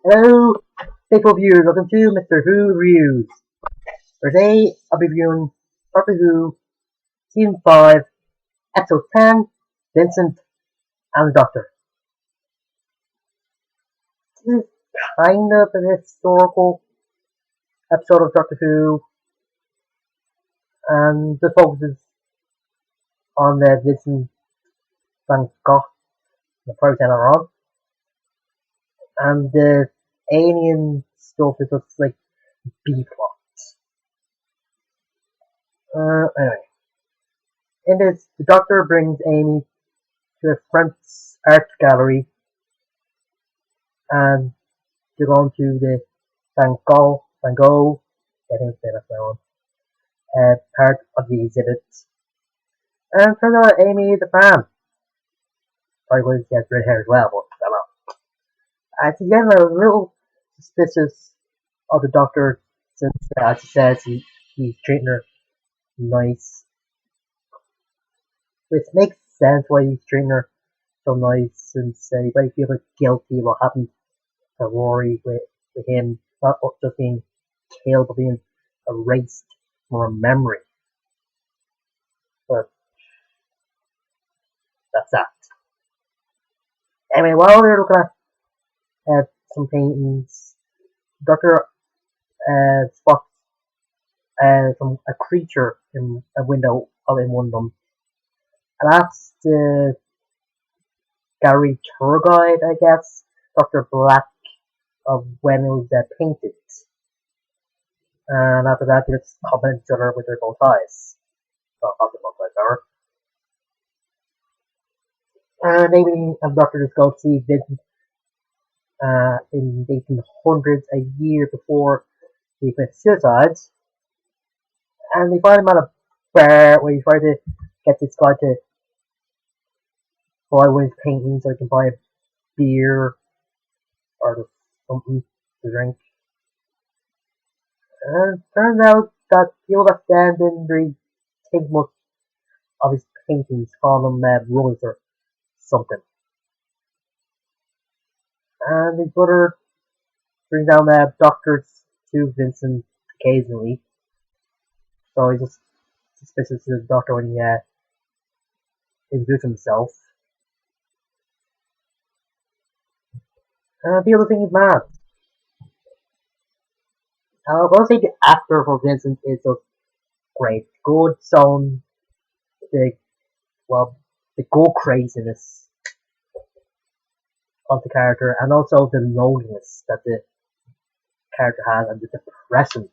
Hello, faithful viewers. Welcome to Mr.Who Reviews. Today, I'll be reviewing Doctor Who Season 5, Episode 10, Vincent and the Doctor. This is kind of an historical episode of Doctor Who, and the focuses on the Vincent van Gogh, the first on, and the alien stuff is just like B-plot. Anyway. In this, the Doctor brings Amy to a French art gallery and to go to the Van Gogh, I think that's the one, part of the exhibit. And turns out Amy is a fan. Probably because she has red hair as well, but I don't know. And she's getting a little suspicious of the Doctor since, as she says, he's treating her nice. Which makes sense why he's treating her so nice, since he might feel like guilty what happened to Rory with him not just being killed but being erased from her memory. But that's that. Anyway, while they're looking at some paintings, Doctor spots a creature in a window in one of them. And that's the gallery tour guide, I guess, Dr. Black, of when it was painted. And after that, they just comment each other with their bow ties. Well, not the bow ties, are. And Amy and Doctor just go to see Vincent in the 1800s, a year before he committed suicide. And they find him at a bar where he tried to get this guy to buy one of his paintings so he can buy a beer or just something to drink. And it turns out that people that stand didn't really think much of his paintings, calling them rubbish or something. And his brother brings down doctors to Vincent occasionally. So he's just suspicious of the Doctor when he introduces himself. The other thing is mad. I will say the actor for Vincent is just great. Good sound, the go craziness of the character, and also the loneliness that the character has, and the depression.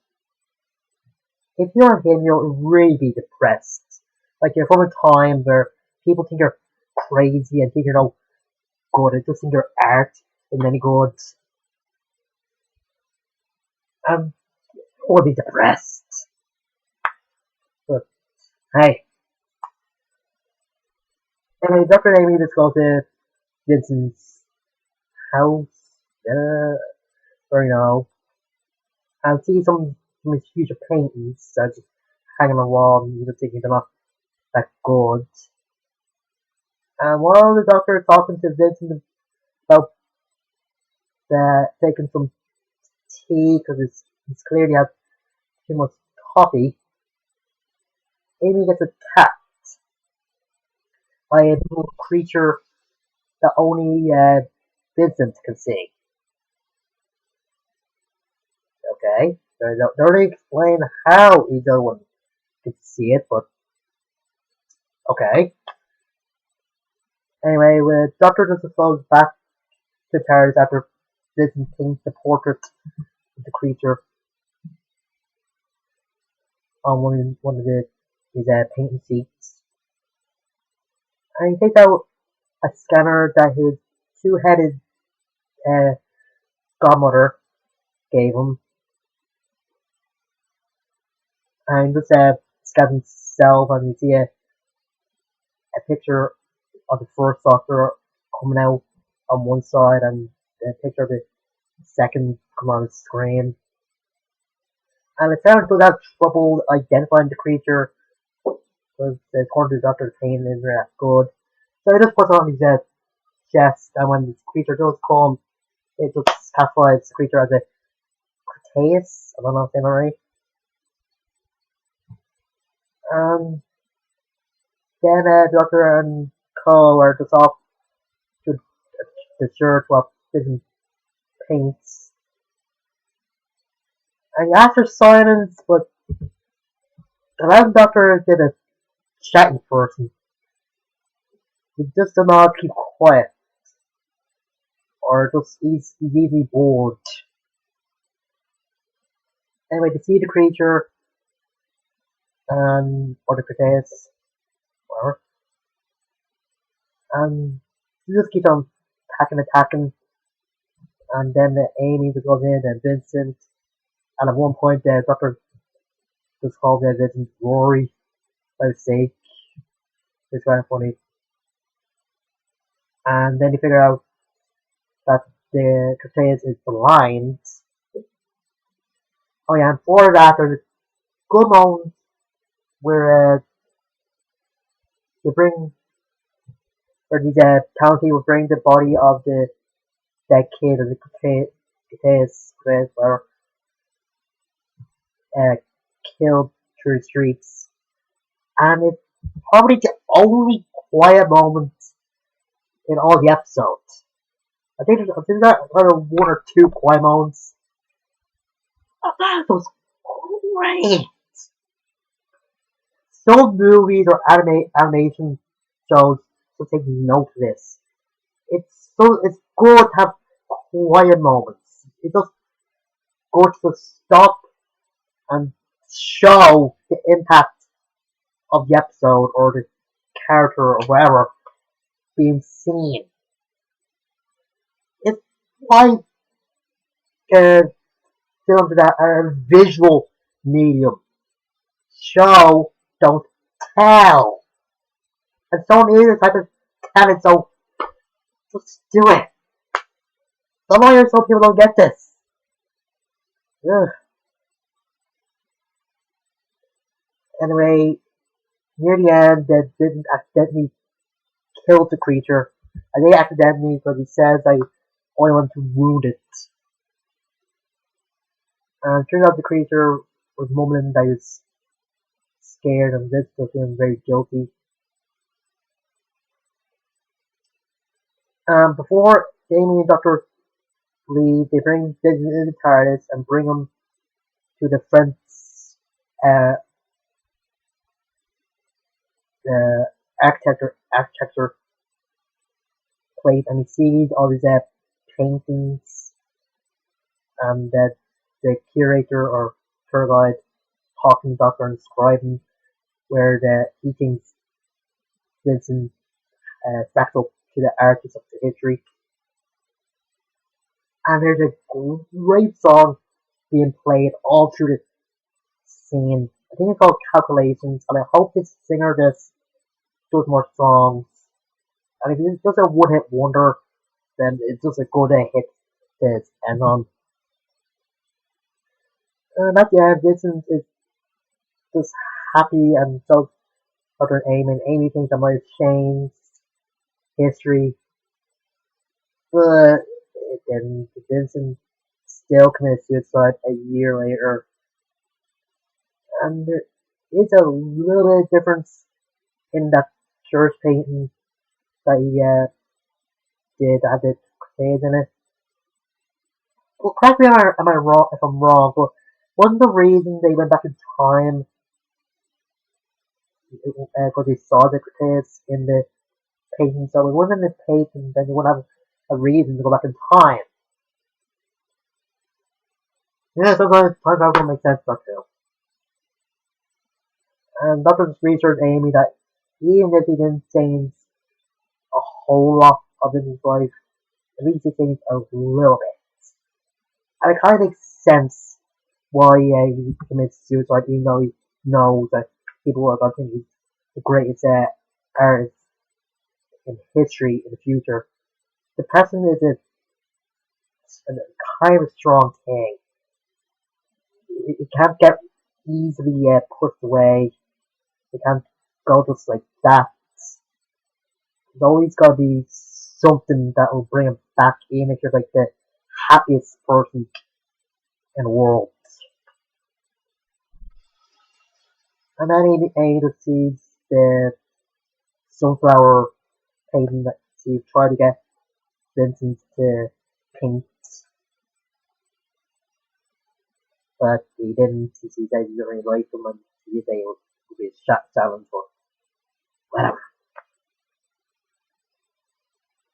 If you're him, you'll really be depressed. Like, you're from a time where people think you're crazy and think you're no good. They just think your art isn't any good. Or be depressed. But, hey. Anyway, Dr. Amy just goes to Vincent's house, or and see some of his future paintings that just hanging on the wall, and you're thinking they're not that good. And while the Doctor is talking to Vincent about taking some tea because it's clearly had too much coffee, Amy gets attacked by a little creature that only Vincent can see. Okay, they don't really explain how either one can see it, but okay. Anyway, the Doctor just goes back to TARDIS after Vincent paints the portrait of the creature on one of his painting seats. And he takes out a scanner that his two-headed godmother gave him. And just scans himself, and you see a picture of the first Doctor coming out on one side, and a picture of the second coming on the screen. And it sounds like have trouble identifying the creature because according to the Doctor's painting isn't that good. So he just puts it on his chest, and when this creature does come, it just classifies the creature as a Cretaceous. I don't know if I'm saying that right. Um, then Doctor and Co are just off to the church while Vincent paints. And after silence, but the 11th Doctor did a chatting first, and he just does not keep quiet, or just he's easily bored. Anyway, to see the creature, or the Cretaceous, whatever, and he just keeps on attacking, and then Amy just goes in, and Vincent, and at one point the Doctor just calls Vincent Rory by mistake. It's kind of funny. And then you figure out that the Cretaceous is blind. Oh yeah, and for that there's a good moment where they bring, or these county will bring the body of the dead kid of the Cretaceous, whatever, uh, killed through the streets. And it's probably the only quiet moment in all the episodes. I think there's one or two quiet moments. That was great. Some movies or animation shows should take note of this. It's good to have quiet moments. It's just good to stop and show the impact of the episode or the character or whatever being seen. It's like films that are a visual medium. Show, don't tell. And Sony is the type of talent, so just do it. Some of some people don't get this. Ugh. Anyway, near the end, they didn't accidentally kill the creature. I say accidentally because he says I only want to wound it. And it turns out the creature was mumbling that he was scared and this, so feeling very guilty. Before Amy and Dr. leave, they bring Vincent in the TARDIS and bring him to the French uh, architecture place, and he sees all these paintings that the curator or tour guide talking Doctor and describing where he thinks Vincent stacks up to the artists of the history. And there's a great song being played all through the scene. I think it's called Calculations, and I hope this singer does more songs. And if it's just a one-hit wonder, then it's just a good hit this. And at the end, Vincent is just happy and so other Amy, and Amy thinks I might have changed history, but then Vincent still committed suicide a year later, and there is a little bit of difference in that church painting that he did that had the crusades in it. Well, correct me am I wrong if I'm wrong, but one of the reasons they went back in time because they saw the crusades in the painting, so it wasn't in the painting, then you wouldn't have a reason to go back in time. Yeah, sometimes time travel makes sense, that too. And Doctor just reassured Amy that even if he didn't change a whole lot of his life, at least he changed a little bit. And it kind of makes sense why he commits suicide, even though he knows that people are going to think he's the greatest artist in history in the future. Depression is a kind of a strong thing. It can't get easily pushed away. It can't go just like that. There's always got to be something that will bring him back in. If you're like the happiest person in the world. And then Amy sees the sunflower painting that she tried to get Vincent to paint, but he didn't. He said he didn't really like them, and he said it would be a shot challenge, but whatever.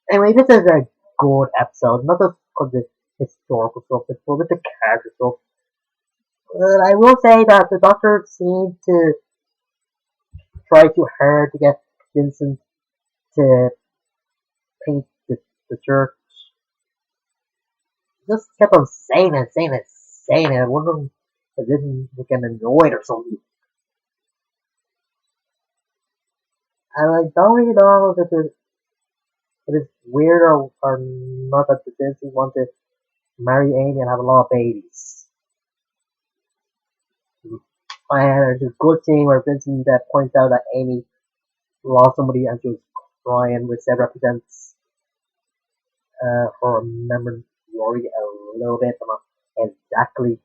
Anyway, this is a good episode, not just because of the historical stuff, but with the character stuff. But I will say that the Doctor seemed to try too hard to get Vincent to paint the church. Just kept on saying it. I wonder if it didn't get annoyed or something. And I don't really know if it's weird or not that the Vincent want to marry Amy and have a lot of babies. And there's a good scene where Vincent points out that Amy lost somebody and she was crying, which represents her remembering Rory a little bit, but not exactly.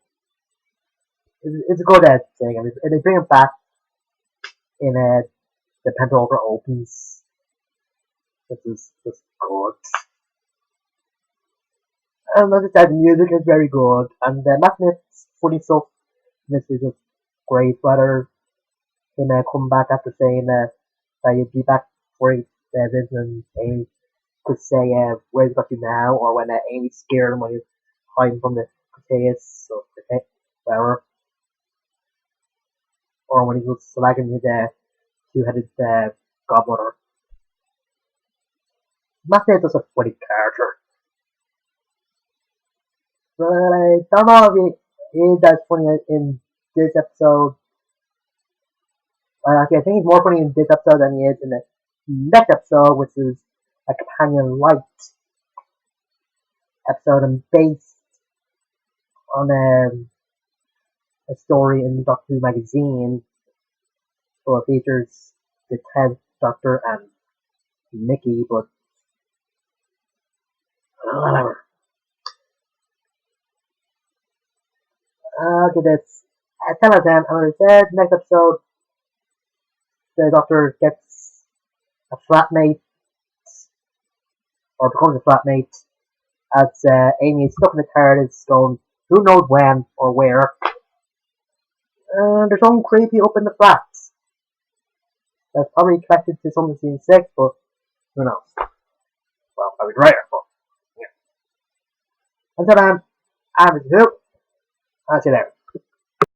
It's a good thing, and they bring it back in the Pentover opens, which is just good. And as I said, the music is very good, and Matt Smith's funny stuff this is just great. Whether him come back after saying that he'd be back for Vincent and Amy could say where's he got to now, or when Amy scared him when he was hiding from the Cretaceous or whatever, or when he was slagging his two-headed godmother. Matt Smith is a funny character, but I don't know if he is that funny in this episode. Actually, I think he's more funny in this episode than he is in the next episode, which is a companion light episode and based on a story in Doctor Who magazine. So it features the 10th Doctor and Mickey, but whatever. Okay, that's 10 out of 10. And as I said, next episode, the Doctor gets a flatmate, or becomes a flatmate, as Amy is stuck in the TARDIS going who knows when or where. And there's something creepy up in the flats. That's probably connected to something scene 6, but who knows? Well, I was right, but yeah. Until then, I'm Mr.Who. I'll see you there.